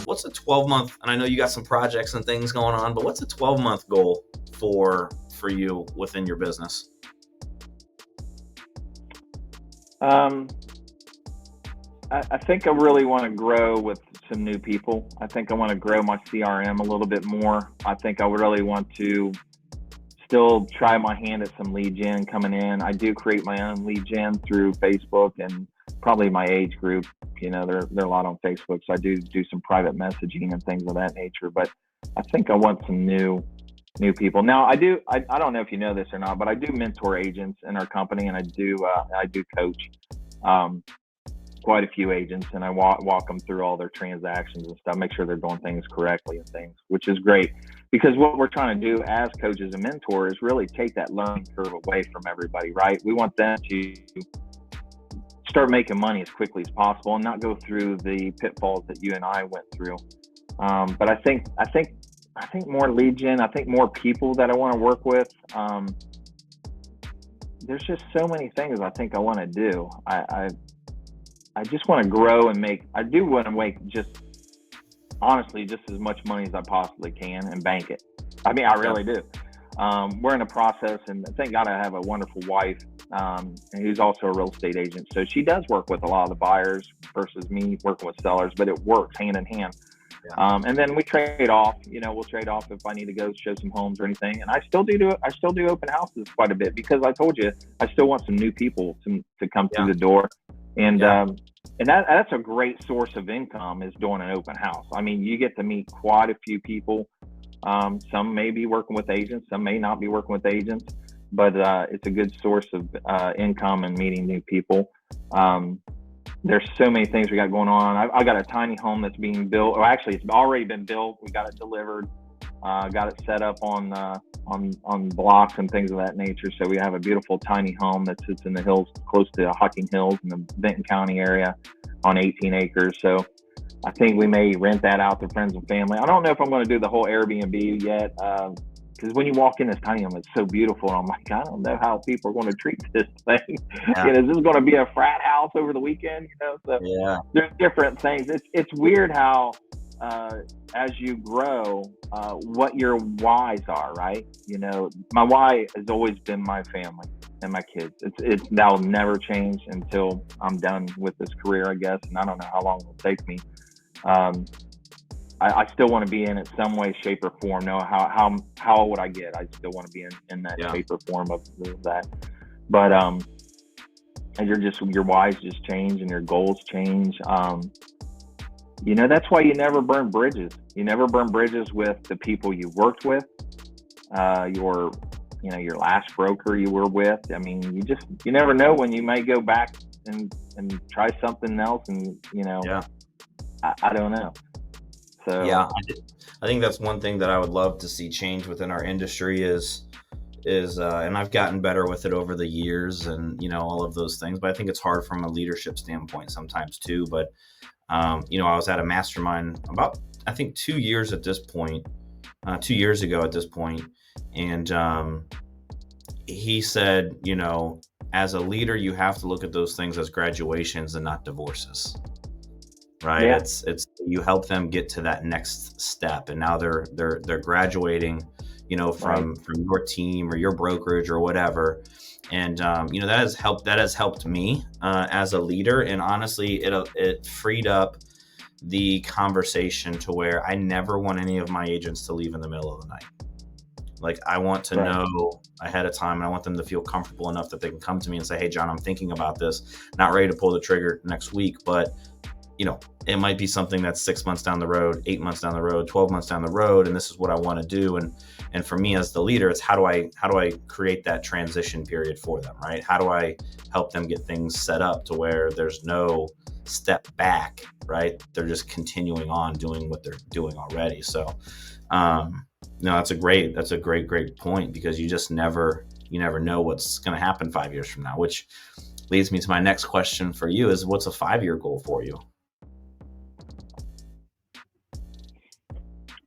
what's a 12-month, and I know you got some projects and things going on, but what's a 12-month goal for you within your business? I think I really want to grow with some new people. I think I want to grow my CRM a little bit more. I think I would really want to still try my hand at some lead gen coming in. I do create my own lead gen through Facebook and probably my age group. You know, they're a lot on Facebook, so I do some private messaging and things of that nature. But I think I want some new people. Now I don't know if you know this or not, but I do mentor agents in our company, and I do coach quite a few agents, and I walk them through all their transactions and stuff, make sure they're doing things correctly and things, which is great, because what we're trying to do as coaches and mentors is really take that learning curve away from everybody, right? We want them to start making money as quickly as possible and not go through the pitfalls that you and I went through. But I think more lead gen, I think more people that I want to work with. There's just so many things I think I want to do. I just want to grow and I do want to make honestly, just as much money as I possibly can and bank it. I mean, I really do. We're in a process, and thank God I have a wonderful wife, who's also a real estate agent. So she does work with a lot of the buyers versus me working with sellers, but it works hand in hand. Yeah. And then we trade off. You know, we'll trade off if I need to go show some homes or anything. And I still do open houses quite a bit, because I told you I still want some new people to come through the door. And that's a great source of income, is doing an open house. I mean, you get to meet quite a few people. Some may be working with agents, some may not be working with agents, but it's a good source of income and meeting new people. There's so many things we got going on. I got a tiny home that's being built, or actually it's already been built. We got it delivered, got it set up on blocks and things of that nature. So we have a beautiful tiny home that sits in the hills, close to Hocking Hills in the Benton County area, on 18 acres. So I think we may rent that out to friends and family. I don't know if I'm going to do the whole Airbnb yet, because when you walk in this tiny home, it's so beautiful. And I'm like, I don't know how people are going to treat this thing. Yeah. Is this going to be a frat house over the weekend? You know, so there's different things. It's weird how as you grow, what your whys are, right? You know, my why has always been my family and my kids. That will never change until I'm done with this career, I guess. And I don't know how long it will take me. I still want to be in it some way, shape, or form. No, how would I get? I still want to be in that shape or form of that. But and your whys just change and your goals change. You know, that's why you never burn bridges. You never burn bridges with the people you worked with, your last broker you were with. I mean, you never know when you may go back and try something else, and I don't know. So I think that's one thing that I would love to see change within our industry is and I've gotten better with it over the years, and all of those things, but I think it's hard from a leadership standpoint sometimes too. But I was at a mastermind about, I think 2 years ago at this point. And he said, as a leader, you have to look at those things as graduations and not divorces, right? Yeah. It's you help them get to that next step. And now they're graduating, from your team or your brokerage or whatever. And, that has helped me as a leader. And honestly, it freed up the conversation to where I never want any of my agents to leave in the middle of the night. Like, I want to know ahead of time, and I want them to feel comfortable enough that they can come to me and say, hey, John, I'm thinking about this, not ready to pull the trigger next week, but it might be something that's 6 months down the road, 8 months down the road, 12 months down the road. And this is what I want to do. And for me as the leader, it's how do I create that transition period for them, right? How do I help them get things set up to where there's no step back, right? They're just continuing on doing what they're doing already. So, that's a great point, because you never know what's going to happen 5 years from now, which leads me to my next question for you is, what's a 5-year goal for you?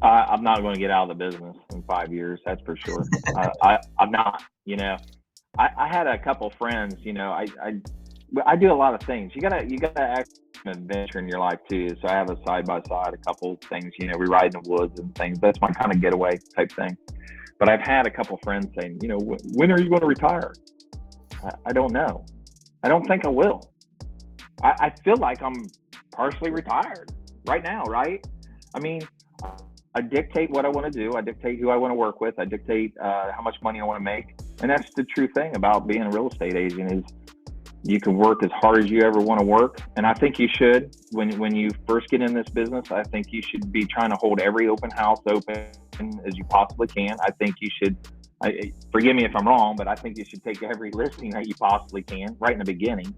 I'm not going to get out of the business in 5 years. That's for sure. I'm not, I had a couple friends, I do a lot of things. You gotta adventure in your life too. So I have a side by side, a couple things, we ride in the woods and things. That's my kind of getaway type thing. But I've had a couple friends saying, when are you going to retire? I don't know. I don't think I will. I feel like I'm partially retired right now, right? I mean, I dictate what I want to do. I dictate who I want to work with. I dictate how much money I want to make. And that's the true thing about being a real estate agent is you can work as hard as you ever want to work. And I think you should. When you first get in this business, I think you should be trying to hold every open house open as you possibly can. I think you should, forgive me if I'm wrong, but I think you should take every listing that you possibly can right in the beginning.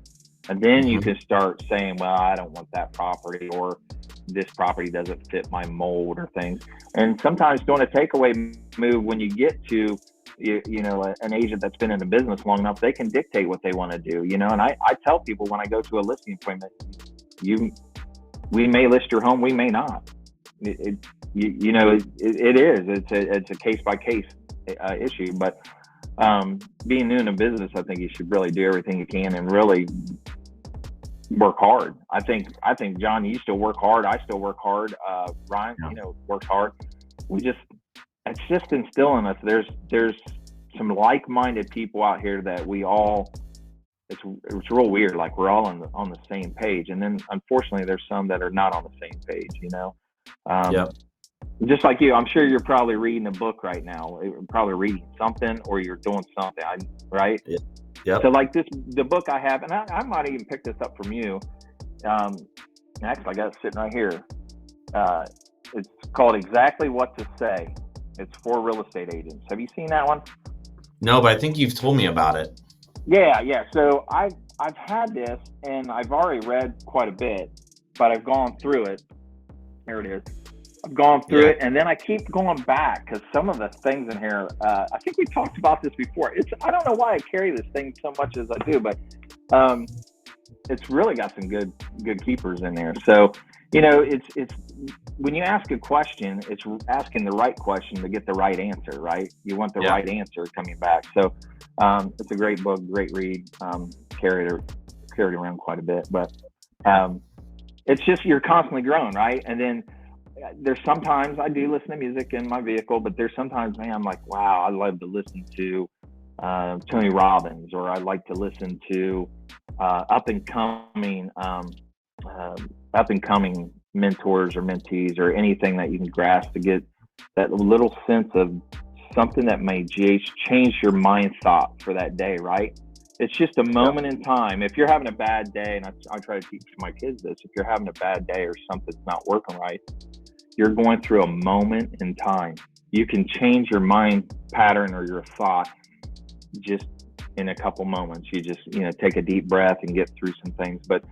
And then you can start saying, well, I don't want that property, or this property doesn't fit my mold, or things. And sometimes doing a takeaway move, when you get to, an agent that's been in the business long enough, they can dictate what they want to do, And I tell people when I go to a listing appointment, we may list your home, we may not. It is. It's a case by case issue, but being new in the business, I think you should really do everything you can and really work hard. I think John, you still work hard. I still work hard. Ryan, works hard. It's just instilling us. There's some like-minded people out here that we all. It's real weird. Like we're all on the same page, and then unfortunately, there's some that are not on the same page. Just like you, I'm sure you're probably reading a book right now. You're probably reading something, or you're doing something. Right? Yeah. Yep. So like the book I have, and I might even pick this up from you. Actually, I got it sitting right here. It's called Exactly What to Say. It's for real estate agents. Have you seen that one? No, but I think you've told me about it. Yeah. So I've had this, and I've already read quite a bit, but I've gone through it. There it is. I've gone through it, and then I keep going back because some of the things in here, I think we talked about this before. I don't know why I carry this thing so much as I do, but it's really got some good keepers in there. So, it's when you ask a question, it's asking the right question to get the right answer, right? You want the right answer coming back. So it's a great book, great read. Carried it around quite a bit, but it's just you're constantly growing, right? And then there's sometimes I do listen to music in my vehicle, but there's sometimes, man, I'm like, wow, I love to listen to Tony Robbins, or I like to listen to up and coming mentors or mentees, or anything that you can grasp to get that little sense of something that may change your mind thought for that day, right? It's just a moment in time. If you're having a bad day, and I try to teach my kids this, if you're having a bad day or something's not working right, you're going through a moment in time. You can change your mind pattern or your thought just in a couple moments. You just, take a deep breath and get through some things. But,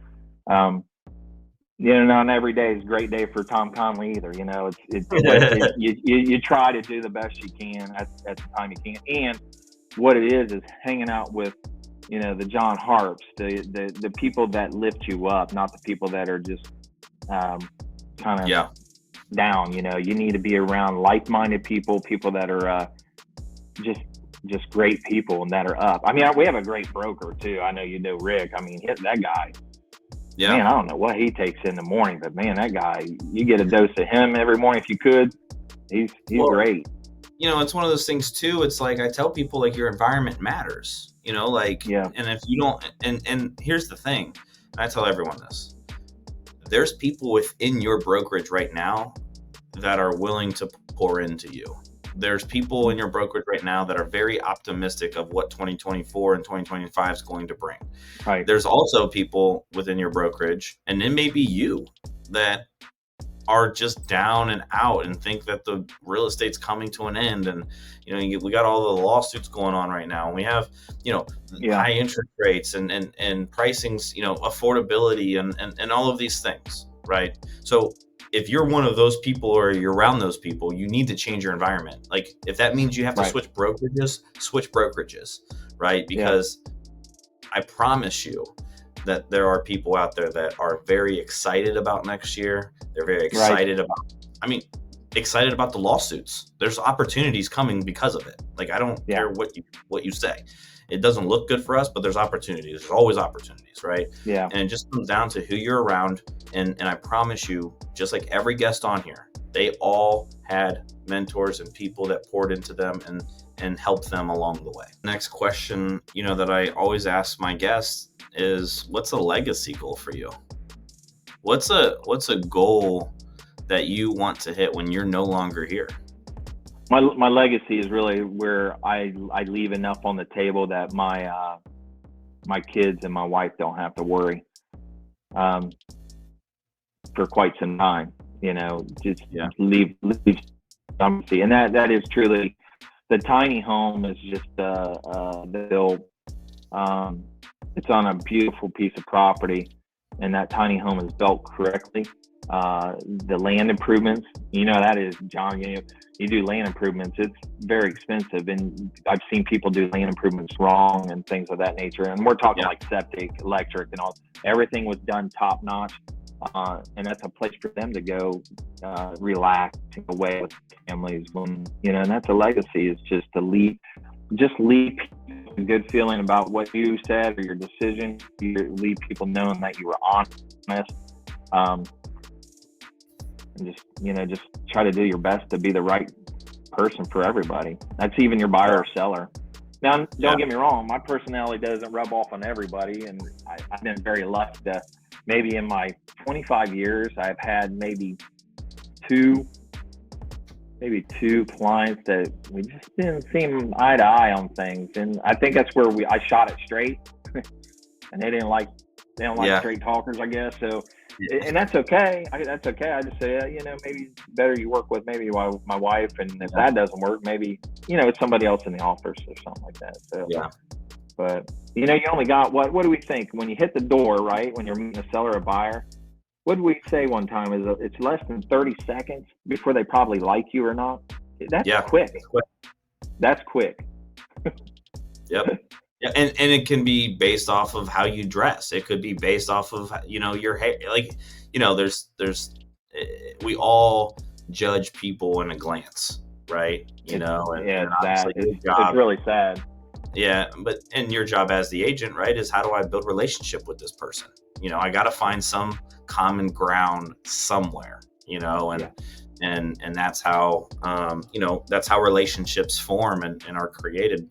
not every day is a great day for Tom Conley either. You try to do the best you can at the time you can. And what it is hanging out with, the John Harps, the people that lift you up, not the people that are just kind of down. You need to be around like-minded people that are just great people and that are up. I mean, we have a great broker too. I know Rick. I mean, that guy. Yeah. Man, I don't know what he takes in the morning, but man, that guy, you get a dose of him every morning if you could. He's great. It's one of those things too. It's like I tell people, like, your environment matters. And if you don't, and here's the thing, I tell everyone this. There's people within your brokerage right now that are willing to pour into you. There's people in your brokerage right now that are very optimistic of what 2024 and 2025 is going to bring. Right. There's also people within your brokerage, and it may be you, that are just down and out and think that the real estate's coming to an end. And, we got all the lawsuits going on right now. And we have, high interest rates and pricings, affordability and all of these things. Right. So if you're one of those people, or you're around those people, you need to change your environment. Like, if that means you have to switch brokerages, right? Because I promise you that there are people out there that are very excited about next year. They're very excited excited about the lawsuits. There's opportunities coming because of it. Like, I don't care what you say. it doesn't look good for us, but there's opportunities. There's always opportunities, right? Yeah. And it just comes down to who you're around. And I promise you, just like every guest on here, they all had mentors and people that poured into them and helped them along the way. Next question, that I always ask my guests is, what's a legacy goal for you? What's a goal that you want to hit when you're no longer here? My legacy is really where I leave enough on the table that my kids and my wife don't have to worry for quite some time. Just leave something, and that is truly the tiny home is just built. It's on a beautiful piece of property, and that tiny home is built correctly. The land improvements, that is, John, you do land improvements, it's very expensive, and I've seen people do land improvements wrong and things of that nature. And we're talking like septic, electric, and all. Everything was done top notch, and that's a place for them to go relax away with families. When and that's a legacy, is just to leave a good feeling about what you said or your decision. You leave people knowing that you were honest. And just try to do your best to be the right person for everybody. That's even your buyer or seller. Now, don't get me wrong, my personality doesn't rub off on everybody, and I've been very lucky to, maybe in my 25 years, I've had maybe two clients that we just didn't seem eye to eye on things, and I think that's where I shot it straight, and they don't like straight talkers, I guess. So. And that's okay. That's okay. I just say, maybe it's better you work with maybe my wife, and if that doesn't work, maybe it's somebody else in the office or something like that. So but you only got what do we think when you hit the door, right? When you're meeting a seller or buyer, what did we say one time? Is it's less than 30 seconds before they probably like you or not. That's quick. That's quick. Yep. Yeah, and it can be based off of how you dress. It could be based off of your hair. Like there's we all judge people in a glance, right? And it's really sad. Yeah, and your job as the agent, right, is how do I build relationship with this person? I got to find some common ground somewhere. And that's how that's how relationships form and are created.